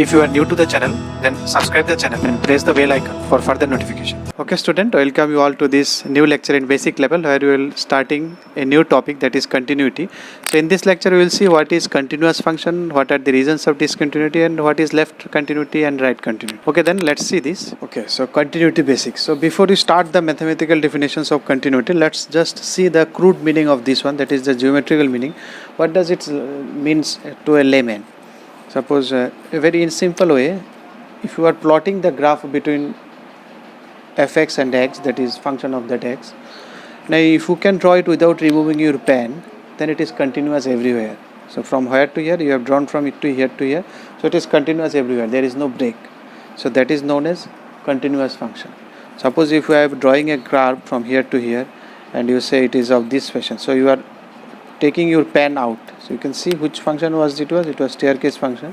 If you are new to the channel, then subscribe the channel and press the bell icon for further notification. Okay student, welcome you all to this new lecture in basic level where we will starting a new topic, that is continuity. So in this lecture we will see what is continuous function, what are the reasons of discontinuity, and what is left continuity and right continuity. Okay, then let's see this. Okay, so continuity basics. So before we start the mathematical definitions of continuity, let's just see the crude meaning of this one, that is the geometrical meaning. What does it means to a layman? Suppose a very in simple way, if you are plotting the graph between fx and x, that is function of that x. Now if you can draw it without removing your pen, then it is continuous everywhere. So from here to here, you have drawn from it to here to here, so it is continuous everywhere, there is no break. So that is known as continuous function. Suppose if you are drawing a graph from here to here and you say it is of this fashion, so you are taking your pen out, so you can see which function was it was staircase function,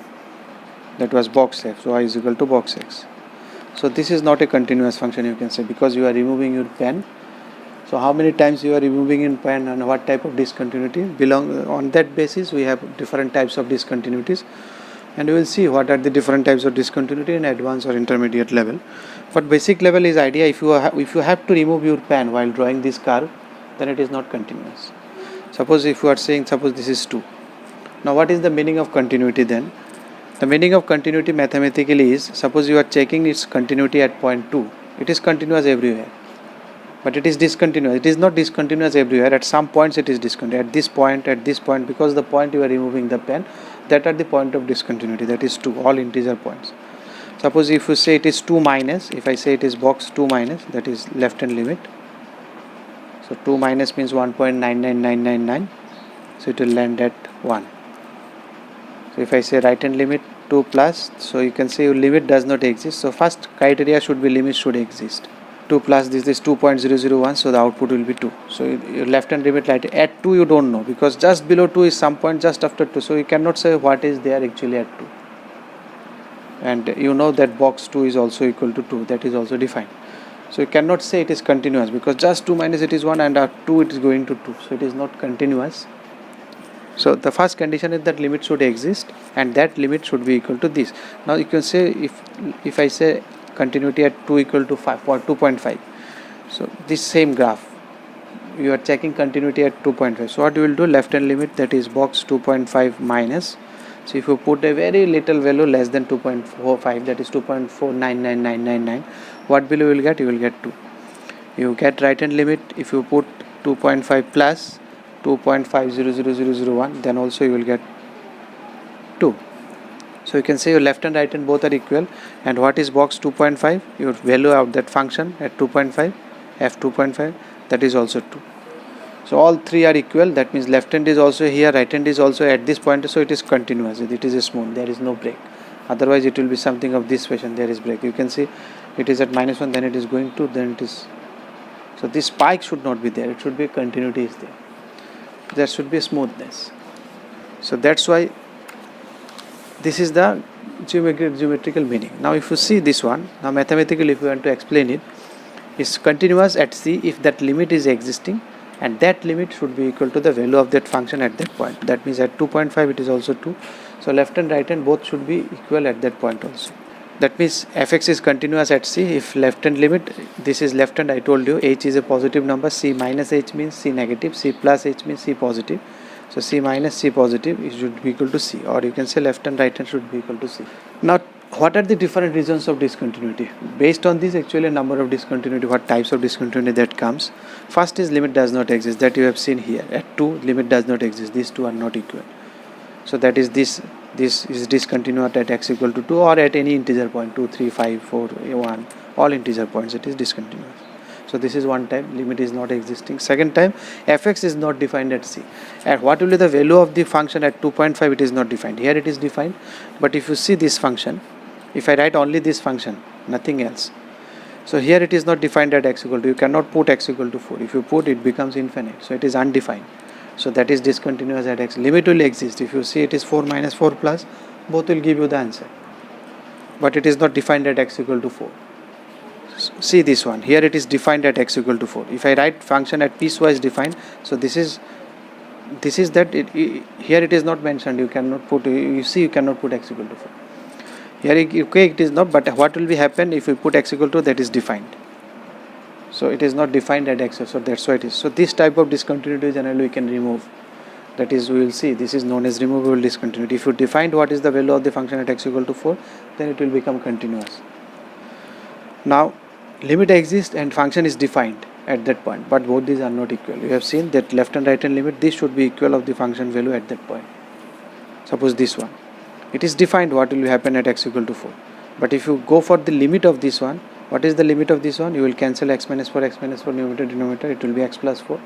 that was box f, so y is equal to box x. So this is not a continuous function, you can say, because you are removing your pen. So how many times you are removing in pen and what type of discontinuity belong, on that basis we have different types of discontinuities, and we will see what are the different types of discontinuity in advanced or intermediate level. But basic level is idea, if you have to remove your pen while drawing this curve, then it is not continuous. Suppose if you are saying, suppose this is 2. Now what is the meaning of continuity then? The meaning of continuity mathematically is, suppose you are checking its continuity at point 2. It is continuous everywhere. But it is discontinuous. It is not discontinuous everywhere. At some points it is discontinuous. At this point, because the point you are removing the pen, that are the point of discontinuity. That is 2, all integer points. Suppose if you say it is 2 minus, if I say it is box 2 minus, that is left hand limit. So 2 minus means 1.99999, so it will land at 1. So if I say right hand limit 2 plus, so you can say your limit does not exist. So first criteria should be limit should exist. 2 plus this is 2.001, so the output will be 2. So your left hand limit at 2 you don't know, because just below 2 is some point just after 2, so you cannot say what is there actually at 2. And you know that box 2 is also equal to 2, that is also defined. So you cannot say it is continuous, because just 2 minus it is 1 and at 2 it is going to 2, so it is not continuous. So the first condition is that limit should exist, and that limit should be equal to this. Now you can say, if I say continuity at 2 equal to 2.5, so this same graph you are checking continuity at 2.5. so what you will do, left hand limit, that is box 2.5 minus, so if you put a very little value less than 2.45, that is 2.499999, what value you will get? You will get 2. You get right hand limit, if you put 2.5 plus 2.500001, then also you will get 2. So you can say your left and right hand both are equal. And what is box 2.5? Your value of that function at 2.5, f 2.5, that is also 2. So all three are equal, that means left hand is also here, right hand is also at this point, so it is continuous, it is smooth, there is no break. Otherwise it will be something of this fashion, there is break. You can see it is at -1, then it is going to, then it is, so this spike should not be there, it should be continuity is there. There should be smoothness. So that's why this is the geometrical meaning. Now if you see this one, now mathematically if you want to explain it, is continuous at C if that limit is existing, and that limit should be equal to the value of that function at that point. That means at 2.5 it is also 2. So left and right hand both should be equal at that point also. That means fx is continuous at C if left hand limit, this is left hand, I told you, h is a positive number, c minus h means c negative, c plus h means c positive. So c minus c positive, it should be equal to c, or you can say left and right hand should be equal to c. Now what are the different reasons of discontinuity? Based on this, actually a number of discontinuity, what types of discontinuity that comes. First is limit does not exist, that you have seen here. At 2 limit does not exist, these two are not equal. So that is this is discontinuous at x equal to 2 or at any integer point, 2, 3, 5, 4, 1, all integer points it is discontinuous. So this is one type, limit is not existing. Second time, fx is not defined at C. And what will be the value of the function at 2.5? It is not defined. Here it is defined, but if you see this function, if I write only this function, nothing else. So here it is not defined at x equal to, you cannot put x equal to 4. If you put, it becomes infinite. So it is undefined. So that is discontinuous at x. Limit will exist. If you see it is 4 minus 4 plus, both will give you the answer. But it is not defined at x equal to 4. See this one, here it is defined at x equal to 4. If I write function at piecewise defined, so this is that here it is not mentioned, you cannot put, you see you cannot put x equal to 4. Here okay, it is not, but what will be happen if we put x equal to, that is defined. So it is not defined at x, so that's why it is. So this type of discontinuity generally we can remove. That is, we will see, this is known as removable discontinuity. If you defined what is the value of the function at x equal to 4, then it will become continuous. Now limit exists and function is defined at that point, but both these are not equal. You have seen that left and right hand limit, this should be equal of the function value at that point. Suppose this one, it is defined what will happen at x equal to 4, but if you go for the limit of this one, what is the limit of this one? You will cancel x minus 4 numerator denominator, it will be x plus 4.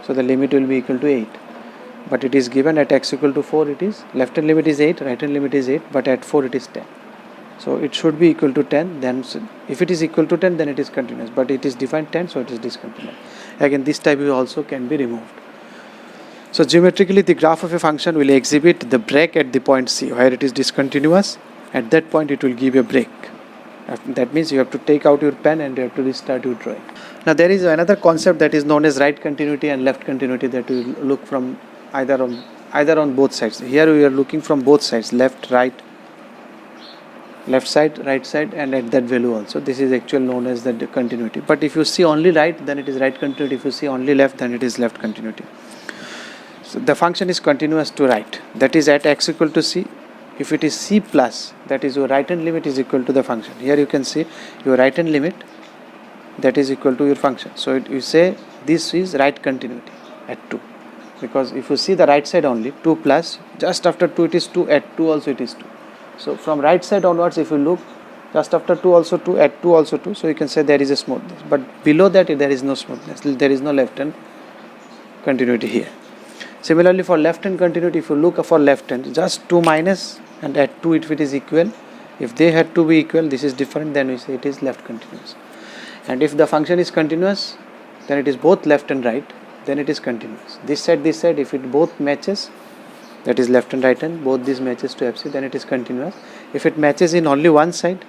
So the limit will be equal to 8. But it is given at x equal to 4, it is left hand limit is 8, right hand limit is 8, but at 4 it is 10. So it should be equal to 10. Then if it is equal to 10, then it is continuous, but it is defined 10, so it is discontinuous. Again, this type also can be removed. So geometrically, the graph of a function will exhibit the break at the point C, where it is discontinuous. At that point, it will give a break. That means you have to take out your pen and you have to restart your drawing. Now there is another concept that is known as right continuity and left continuity, that we will look from either on both sides. Here we are looking from both sides, left, right, left side, right side, and at that value also. This is actually known as the continuity. But if you see only right, then it is right continuity. If you see only left, then it is left continuity. So the function is continuous to right, that is at x equal to c. If it is c plus, that is your right hand limit is equal to the function. Here you can see your right hand limit, that is equal to your function. So you say this is right continuity at 2, because if you see the right side only, 2 plus, just after 2 it is 2, at 2 also it is 2. So from right side onwards, if you look, just after 2 also 2, at 2 also 2, so you can say there is a smoothness, but below that there is no smoothness, there is no left hand continuity here. Similarly for left hand continuity, if you look for left hand, just 2 minus, and at 2 if it is equal, if they had to be equal, this is different, then we say it is left continuous. And if the function is continuous, then it is both left and right, then it is continuous. This side, if it both matches, that is left and right hand, both these matches to FC, then it is continuous. If it matches in only one side,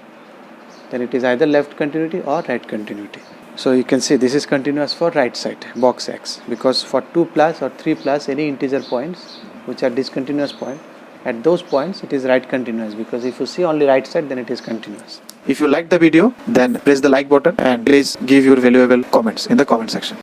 then it is either left continuity or right continuity. So you can see this is continuous for right side, box X, because for 2 plus or 3 plus, any integer points which are discontinuous point, at those points it is right continuous, because if you see only right side, then it is continuous. If you like the video, then press the like button and please give your valuable comments in the comment section.